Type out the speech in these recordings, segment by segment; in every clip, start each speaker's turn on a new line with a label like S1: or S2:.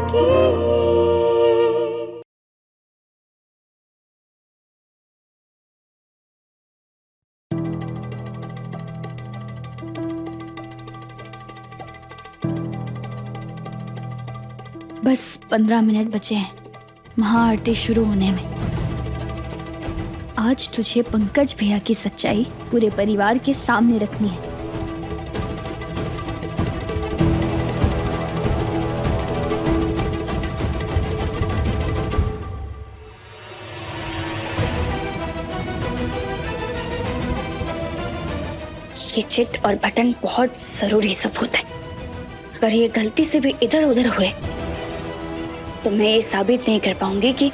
S1: की। बस 15 मिनट बचे हैं महाआरती शुरू होने में। आज तुझे पंकज भैया की सच्चाई पूरे परिवार के सामने रखनी है। ये चिट और बटन बहुत जरूरी सबूत है। अगर ये गलती से भी इधर उधर हुए तो मैं ये साबित नहीं कर पाऊंगी कि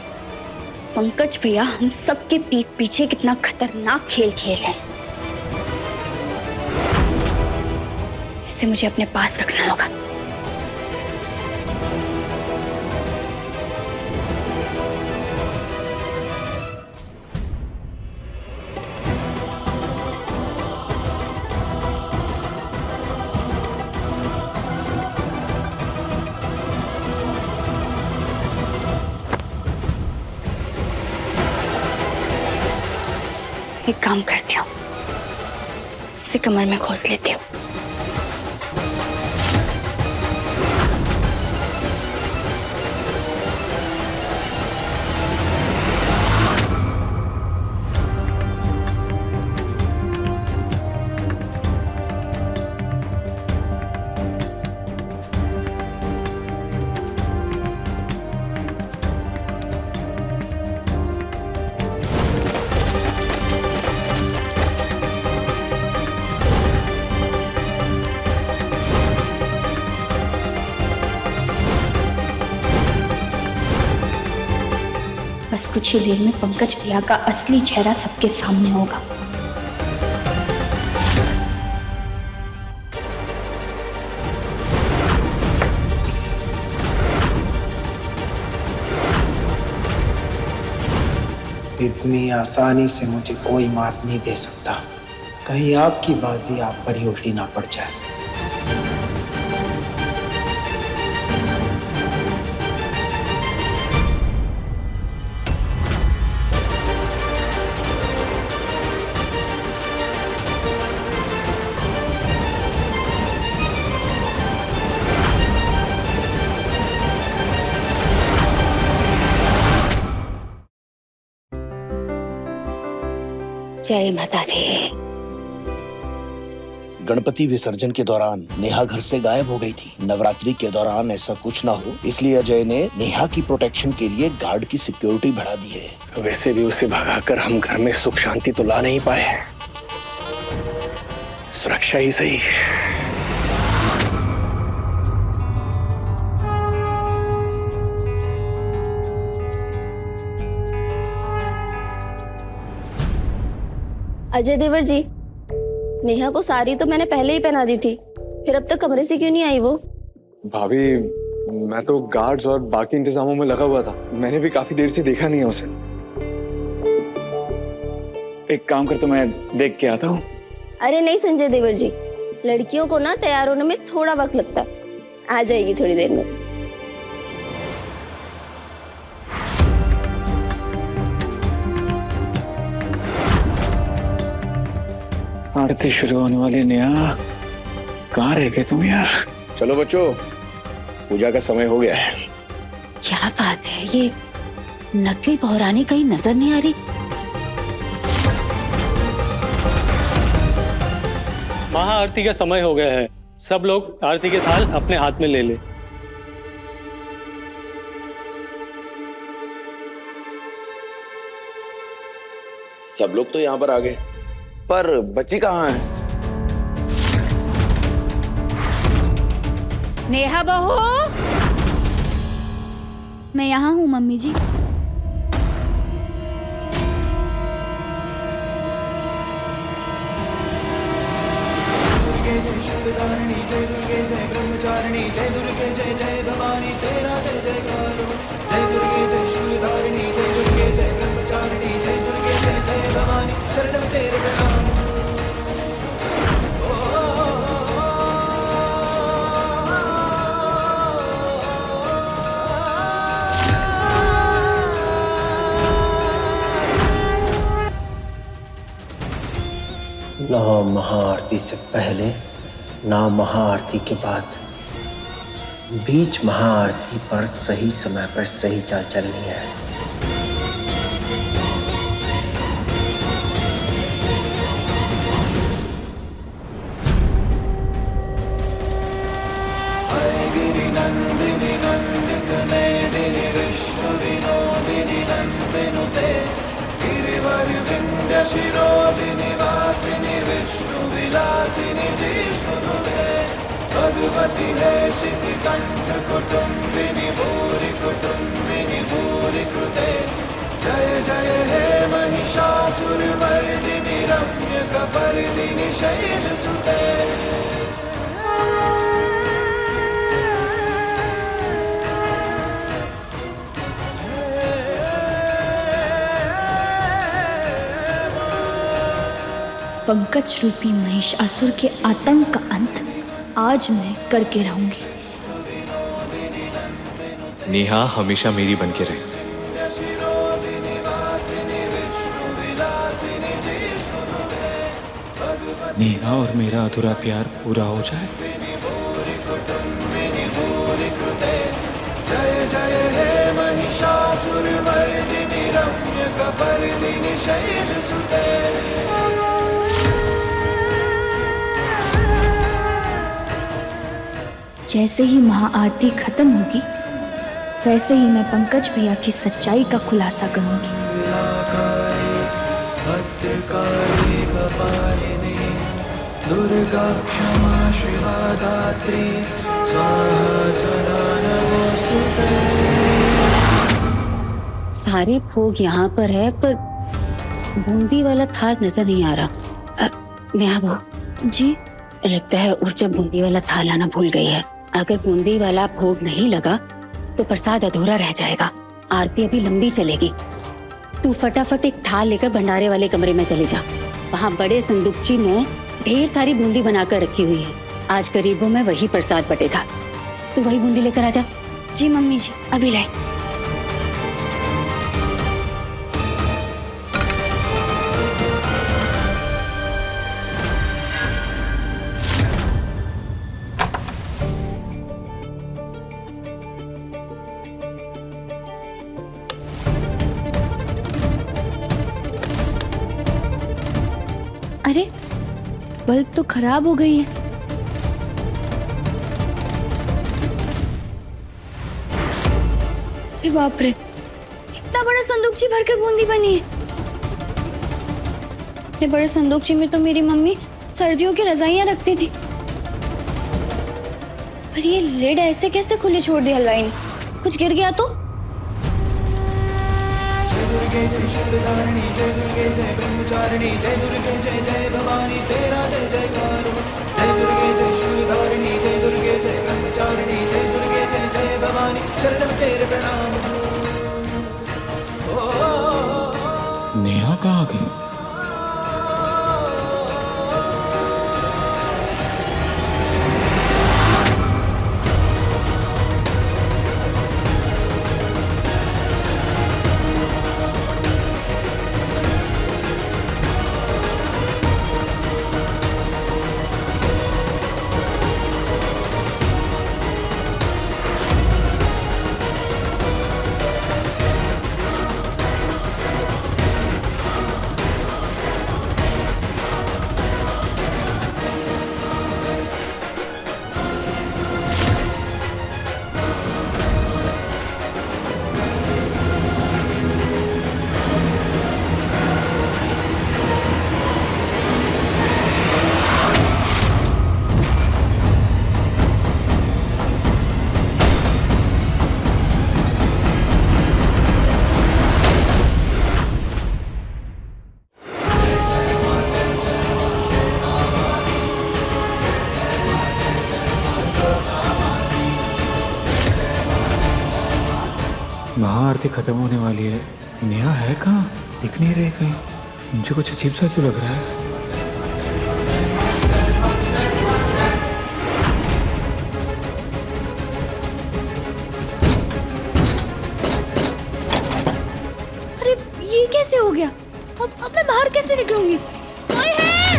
S1: पंकज भैया हम सबके पीठ पीछे कितना खतरनाक खेल खेल रहे हैं। इसे मुझे अपने पास रखना होगा। एक काम करती हूँ, इसे कमर में खोस लेती हूँ। बस कुछ ही देर में पंकज भैया का असली चेहरा सबके सामने होगा।
S2: इतनी आसानी से मुझे कोई मात नहीं दे सकता। कहीं आपकी बाजी आप पर ही उल्टी ना पड़ जाए।
S1: जय माता दी।
S3: गणपति विसर्जन के दौरान नेहा घर से गायब हो गई थी। नवरात्रि के दौरान ऐसा कुछ ना हो इसलिए अजय ने नेहा की प्रोटेक्शन के लिए गार्ड की सिक्योरिटी बढ़ा दी है। वैसे भी उसे भगाकर हम घर में सुख शांति तो ला नहीं पाए हैं। सुरक्षा ही सही।
S4: अजय देवर जी, नेहा को साड़ी तो मैंने पहले ही पहना दी थी, फिर अब तक कमरे से क्यों नहीं आई वो?
S5: भाभी, मैं तो गार्ड्स और बाकी इंतजामों में लगा हुआ था। मैंने भी काफी देर से देखा नहीं है उसे। एक काम कर, तो मैं देख के आता हूँ।
S4: अरे नहीं संजय देवर जी, लड़कियों को ना तैयार होने में थोड़ा वक्त लगता है। आ जाएगी थोड़ी देर में।
S5: आरती शुरू होने वाली। नेहा, कहाँ रह गए तुम यार?
S3: चलो बच्चों, पूजा का समय हो गया है।
S6: क्या बात है, ये नकली बहुरानी कहीं नजर नहीं आ रही।
S7: महाआरती का समय हो गया है। सब लोग आरती के थाल अपने हाथ में ले ले।
S3: सब लोग तो यहाँ पर आ गए, पर बच्ची कहाँ है?
S1: नेहा बहू, मैं यहाँ हूँ मम्मी जी।
S8: जय शिवधारिणी जय दुर्गे जय ब्रह्मचारिणी जय दुर्गे जय जय भवानी तेरा जय जयकारो। जय दुर्गे जय शिवधारिणी जय दुर्गे जय ब्रह्मचारिणी जय दुर्गे जय जय भवानी शरणम तेरे प्रणाम।
S2: और महाआरती से पहले ना महाआरती के बाद, बीच महाआरती पर सही समय पर सही चाल चलनी है।
S8: गिरिनंदिनी नंदित नयदिनी विष्णु विनोदिनी नंदिनुते गिरिवर विंध्य शिरोदिनी वासिनी विष्णु विलासिनी जिष्णुनुते भगवती है शितिकंठ कुटुंबिनी भूरि कृते जय जय हे महिषासुरमर्दिनी रम्यकपर्दिनी शैलसुते।
S1: पंकज रूपी महिषासुर के आतंक का अंत आज मैं करके रहूंगी।
S5: नेहा हमेशा मेरी बन के रहे।
S9: नेहा और मेरा अधूरा प्यार पूरा हो जाए।
S8: जय जय हे महिषासुरमर्दिनी रम्यकपर्दिनी शैलसुते।
S1: जैसे ही महाआरती खत्म होगी वैसे ही मैं पंकज भैया की सच्चाई का खुलासा करूंगी।
S8: भद्रकाली कपालिनी दुर्गा क्षमा शिवा दात्री स्वाहा सदा नमोस्तुते।
S6: सारे भोग यहाँ पर है पर बूंदी वाला थाल नजर नहीं आ रहा। नेहा बहू
S1: जी
S6: लगता है ऊर्जा बूंदी वाला थाल आना भूल गई है। अगर बूंदी वाला भोग नहीं लगा तो प्रसाद अधूरा रह जाएगा। आरती अभी लंबी चलेगी। तू फटाफट एक थाल लेकर भंडारे वाले कमरे में चली जा। वहाँ बड़े संदूकची में ढेर सारी बूंदी बनाकर रखी हुई है। आज गरीबों में वही प्रसाद बटेगा। तू वही बूंदी लेकर आ जा।
S1: जी मम्मी जी, अभी लाई। अरे बल्ब तो खराब हो गई है। अरे बाप रे, इतना बड़ा संदूकची भरकर बूंदी बनी है। इतने बड़े संदूकची में तो मेरी मम्मी सर्दियों की रजाइयां रखती थी। पर ये लेड ऐसे कैसे खुली छोड़ दी हलवाई ने? कुछ गिर गया तो?
S8: जय दुर्गे जय शिवधारिणी जय दुर्गे जय ब्रह्मचारिणी जय दुर्गे जय जय भवानी तेरा जय जयकार। जय दुर्गे जय शिवधारिणी जय दुर्गे जय ब्रह्मचारिणी जय दुर्गे जय जय भवानी शरण में तेरे प्रणाम।
S9: नेहा कहाँ गई? महाआरती खत्म होने वाली है। नेहा है कहाँ? दिख नहीं रही कहीं। मुझे कुछ अजीब सा क्यों लग रहा है?
S1: अरे ये कैसे हो गया? अब मैं बाहर कैसे निकलूंगी? कोई है?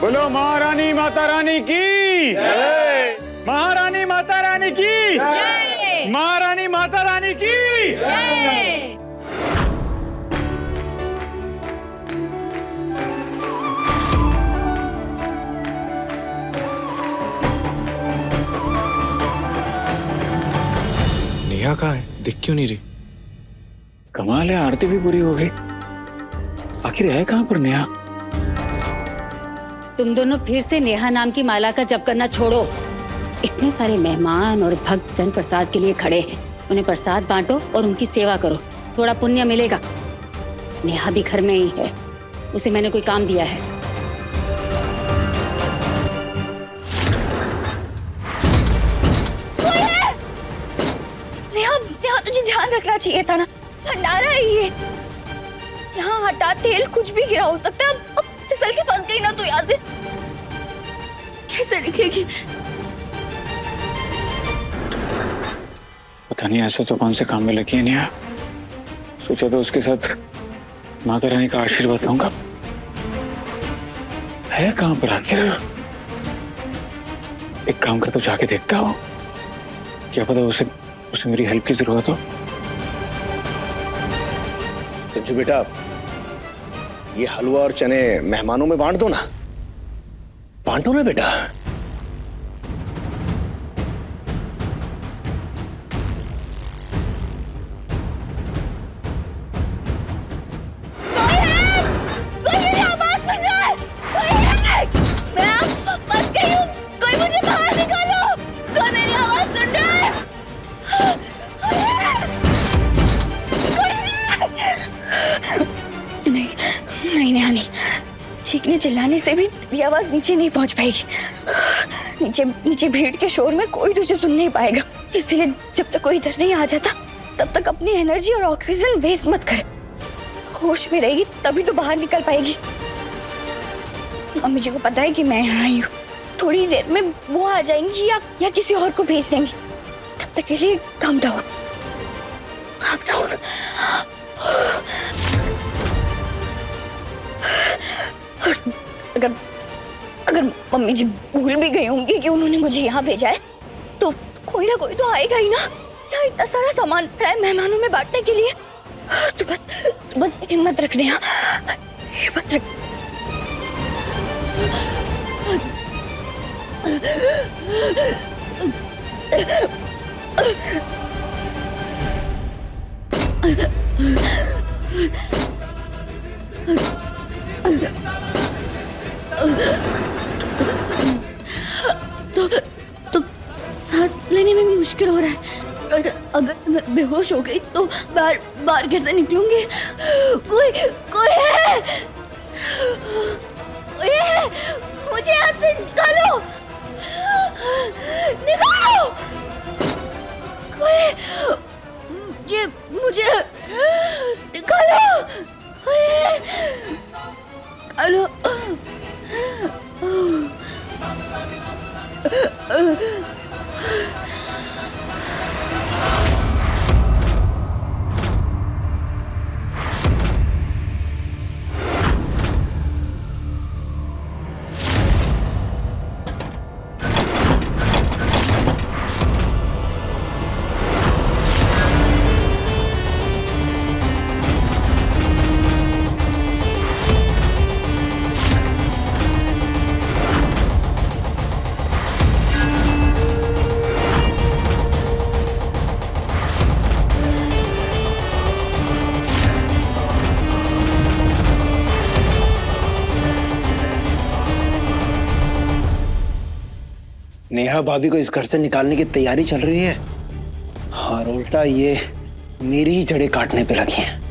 S9: बोलो महारानी माता रानी की जय। महारानी माता रानी की जय। महारानी माता रानी की जय। नेहा कहाँ है? दिख क्यों नहीं रही? कमाल है, आरती भी पूरी हो गई। आखिर है कहाँ पर नेहा?
S6: तुम दोनों फिर से नेहा नाम की माला का जप करना छोड़ो। इतने सारे मेहमान और भक्तजन प्रसाद के लिए खड़े हैं, उन्हें प्रसाद बांटो और उनकी सेवा करो, थोड़ा पुण्य मिलेगा। नेहा भी घर में ही है, उसे मैंने कोई काम दिया है।
S1: नेहा, नेहा तुझे ध्यान रखना चाहिए था ना, भंडारा है ये। यहाँ आटा तेल कुछ भी गिरा हो सकता है। अब फिसल के फंस गई ना तो यहाँ से कैसे निकलेगी?
S9: पता नहीं ऐसे तो कौन से काम में लगी है नेहा। सोचा तो उसके साथ माता रानी का आशीर्वाद लूंगा। है कहाँ पर आखिर? एक काम कर, तो जाके देखता हो, क्या पता उसे मेरी हेल्प की जरूरत हो।
S3: संजू बेटा, ये हलवा और चने मेहमानों में बांट दो ना, बांटो ना बेटा।
S1: कोई मेरी आवाज सुन रहा है? मैं फंस गई हूँ, कोई मुझे बाहर निकालो। कोई मेरी आवाज सुन रहा है? नहीं नहीं नहीं, चीखने चिल्लाने से भी ये आवाज नीचे नहीं पहुंच पाएगी। नीचे नीचे भीड़ के शोर में कोई तुझे सुन नहीं पाएगा। इसलिए जब तक कोई इधर नहीं आ जाता तब तक अपनी एनर्जी और ऑक्सीजन वेस्ट मत कर। होश में रहेगी तभी तो बाहर निकल पाएगी। मम्मी जी को पता है कि मैं यहाँ आई हूँ, थोड़ी देर में वो आ जाएंगी या किसी और को भेज देंगी। तब तक के लिए काम डाउन। अगर अगर मम्मी जी भूल भी गई होंगी कि उन्होंने मुझे यहाँ भेजा है, तो कोई ना कोई तो आएगा ही ना। यहाँ इतना सारा सामान पड़ा है मेहमानों में बांटने के लिए। तो बस हिम्मत रखने, हिम्मत रख। तो सांस लेने में भी मुश्किल हो रहा है। अगर मैं बेहोश हो गई तो बाहर कैसे निकलूंगी? कोई है? मुझे यहाँ से निकालो, निकालो। मुझे निकालो, निकालो।
S2: नेहा भाभी को इस घर से निकालने की तैयारी चल रही है और उल्टा ये मेरी ही जड़ें काटने पे लगी हैं,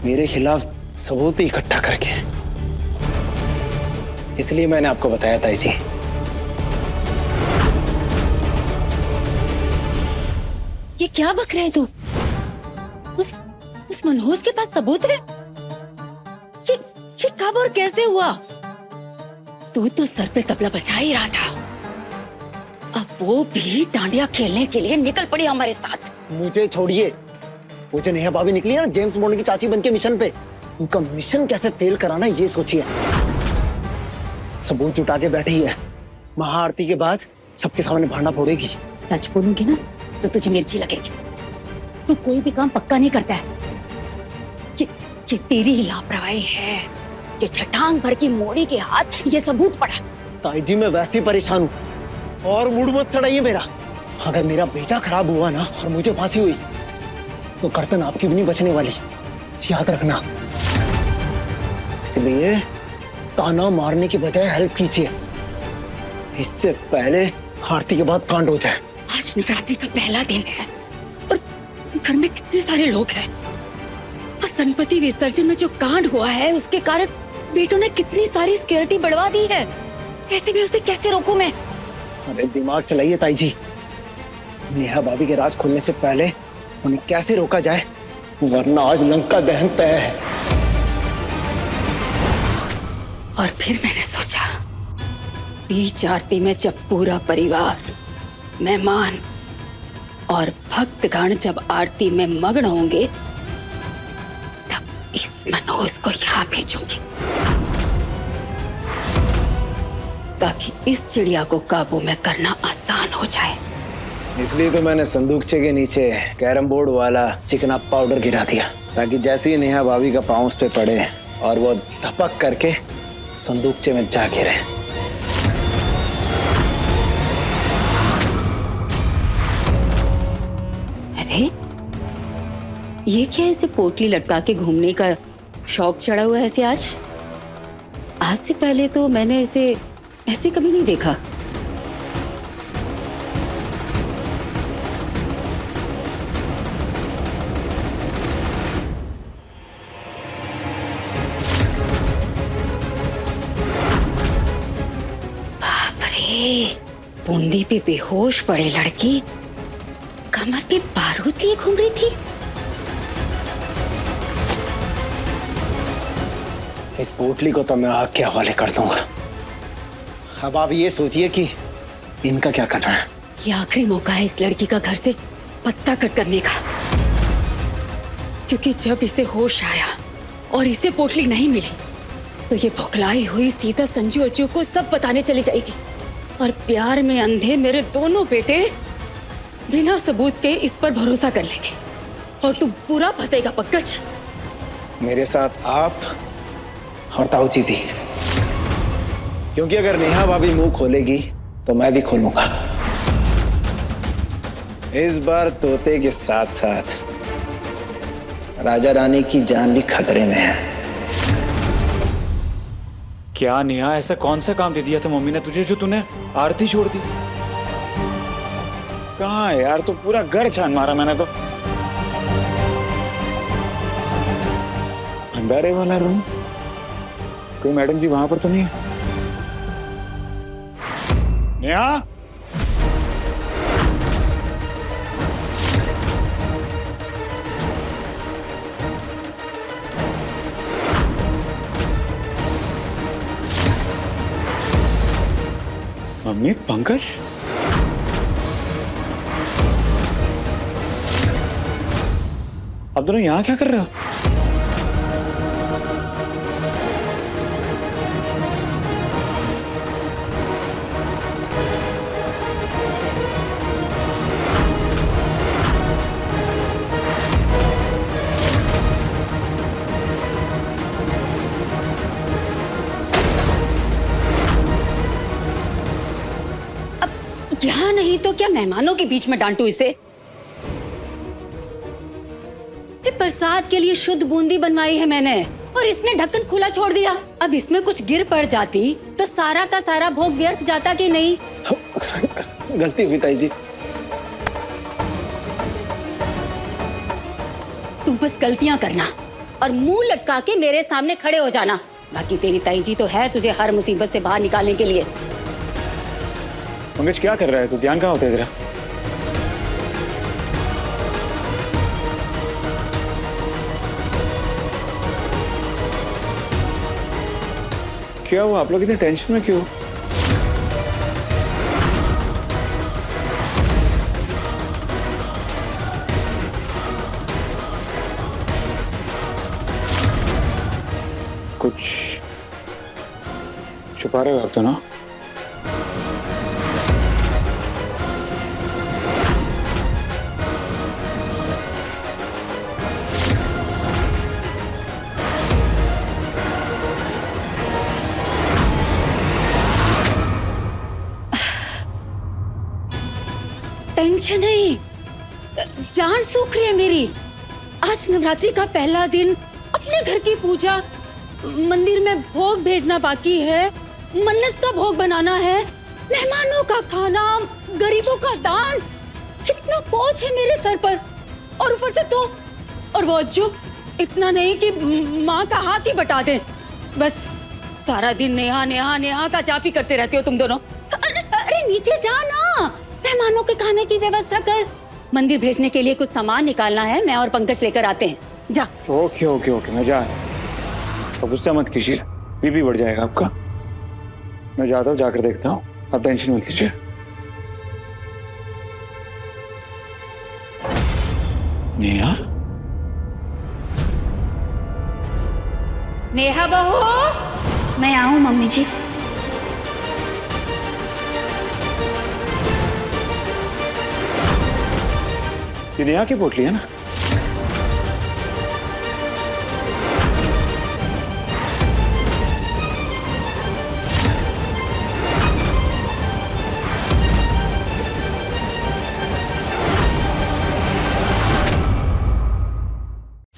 S2: मेरे खिलाफ सबूत इकट्ठा करके। इसलिए मैंने आपको बताया था जी।
S6: ये क्या बक रहा है तू? उस मनोज के पास सबूत है? ये कब और कैसे हुआ? तू तो सर पे तबला बजा ही रहा था, अब वो भी डांडिया खेलने के लिए निकल पड़ी हमारे साथ।
S2: मुझे छोड़िए, वो जो नेहा भाभी निकली है ना जेम्स बॉन्ड की चाची बनके मिशन पे, उनका मिशन कैसे फेल कराना ये सोचिए। सबूत जुटा के बैठी है। महाआरती के बाद सबके सामने भांडा फोड़ेगी।
S6: सच बोलूंगी ना तो तुझे मिर्ची लगेगी। तू कोई भी काम पक्का नहीं करता है। ये तेरी ही लापरवाही है जो छटांग भर की मोड़ी के हाथ ये सबूत पड़ा।
S2: ताई जी मैं वैसे ही परेशान हूँ और मूड मत चढ़ाइए मेरा। अगर मेरा बेटा खराब हुआ ना और मुझे फांसी हुई तो गर्दन आपकी भी नहीं बचने वाली, याद रखना। इसलिए ताना मारने की बजाय हेल्प कीजिए, इससे पहले आरती के बाद कांड हो जाए।
S6: आज नवरात्रि का पहला दिन है और घर में कितने सारे लोग हैं और गणपति विसर्जन में जो कांड हुआ है उसके कारण बेटों ने कितनी सारी सिक्योरिटी बढ़वा दी है। ऐसे में उसे कैसे रोकूं मैं?
S2: अरे दिमाग चलाइए ताई जी। नेहा भाभी के राज खुलने से पहले उन्हें कैसे रोका जाए, वरना आज लंका दहन तय है।
S6: और फिर मैंने सोचा बीच आरती में जब पूरा परिवार, मेहमान और भक्तगण जब आरती में मग्न होंगे तब इस मनोज को यहाँ भेजूंगी ताकि इस चिड़िया को काबू में करना आसान हो जाए।
S2: इसलिए तो मैंने संदूकचे के नीचे कैरम बोर्ड वाला चिकना पाउडर गिरा दिया, ताकि जैसे ही नेहा भाभी का पाँव उस पे पड़े और वो धपक करके संदूकचे में जा गिरे।
S6: अरे ये क्या ऐसे पोटली लटका के घूमने का शौक चढ़ा हुआ है ऐसे आज से पहले तो मैंने इसे ऐसे कभी नहीं देखा। बाप रे, बूंदी पे बेहोश पड़े लड़की कमर पे बारूद लिए घूम रही थी।
S2: इस पोटली को तो मैं आग के हवाले कर दूंगा। अब आप ये सोचिए कि इनका क्या करना है।
S6: ये आखिरी मौका है इस लड़की का घर से पत्ता कट करने का, क्योंकि जब इसे होश आया और इसे पोटली नहीं मिली तो ये भुखलाई हुई सीधा संजू अज्जू को सब बताने चली जाएगी और प्यार में अंधे मेरे दोनों बेटे बिना सबूत के इस पर भरोसा कर लेंगे और तू पूरा फंसेगा पंकज।
S2: मेरे साथ आप और ताऊ जी थी, क्योंकि अगर नेहा भाभी मुंह खोलेगी तो मैं भी खोलूंगा। इस बार तोते के साथ साथ राजा रानी की जान भी खतरे में है।
S9: क्या नेहा, ऐसा कौन सा काम दे दिया था मम्मी ने तुझे जो तूने आरती छोड़ दी? कहाँ है यार, तो पूरा घर छान मारा मैंने तो। भंडारे वाला रूम, कोई मैडम जी वहां पर तो नहीं है? नेहा, मम्मी, पंकज, आप दोनों यहाँ क्या कर रहे हो?
S6: यहाँ नहीं तो क्या मेहमानों के बीच में डांटू इसे? ये प्रसाद के लिए शुद्ध बूंदी बनवाई है मैंने और इसने ढक्कन खुला छोड़ दिया। अब इसमें कुछ गिर पड़ जाती तो सारा का सारा भोग व्यर्थ जाता कि नहीं?
S2: गलती हुई ताई जी।
S6: तू बस गलतियां करना और मुंह लटका के मेरे सामने खड़े हो जाना। बाकी तेरी ताई जी तो है तुझे हर मुसीबत से बाहर निकालने के लिए।
S9: पंकज क्या कर रहा है तू? ध्यान कहाँ होता है तेरा? क्या हुआ, आप लोग इतने टेंशन में क्यों? कुछ
S5: छुपा रहे हो आप तो ना?
S6: टेंशन नहीं, जान सूख रही है मेरी। आज नवरात्रि का पहला दिन, अपने घर की पूजा, मंदिर में भोग भेजना बाकी है, मन्नत का भोग बनाना है, मेहमानों का खाना, गरीबों का दान, कितना बोझ है मेरे सर पर। और ऊपर से तो और वो अज्जू, इतना नहीं कि माँ का हाथ ही बटा दे। बस सारा दिन नेहा नेहा नेहा का जाफी करते रहते हो तुम दोनों। अरे नीचे जा ना, मेहमानों के खाने की व्यवस्था कर। मंदिर भेजने के लिए कुछ सामान निकालना है, मैं और पंकज लेकर आते हैं। जा।
S5: ओके ओके ओके, मैं जा रहा हूं। तो गुस्सा मत कीजिए, बीपी बढ़ जाएगा आपका। मैं जाता हूँ, जाकर देखता हूँ, आप टेंशन मत लीजिए। नेहा,
S6: नेहा बहू,
S1: मैं आऊं मम्मी जी?
S5: ये नेहा की पोटली है ना?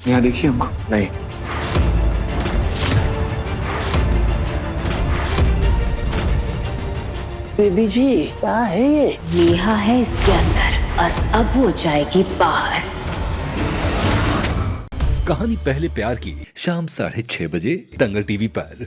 S5: नेहा देखिए अम्मा। नहीं,
S3: बेबी जी क्या है ये?
S6: नेहा है इसके अंदर और अब वो जाएगी बाहर।
S10: कहानी पहले प्यार की, शाम 6:30 बजे दंगल टीवी पर।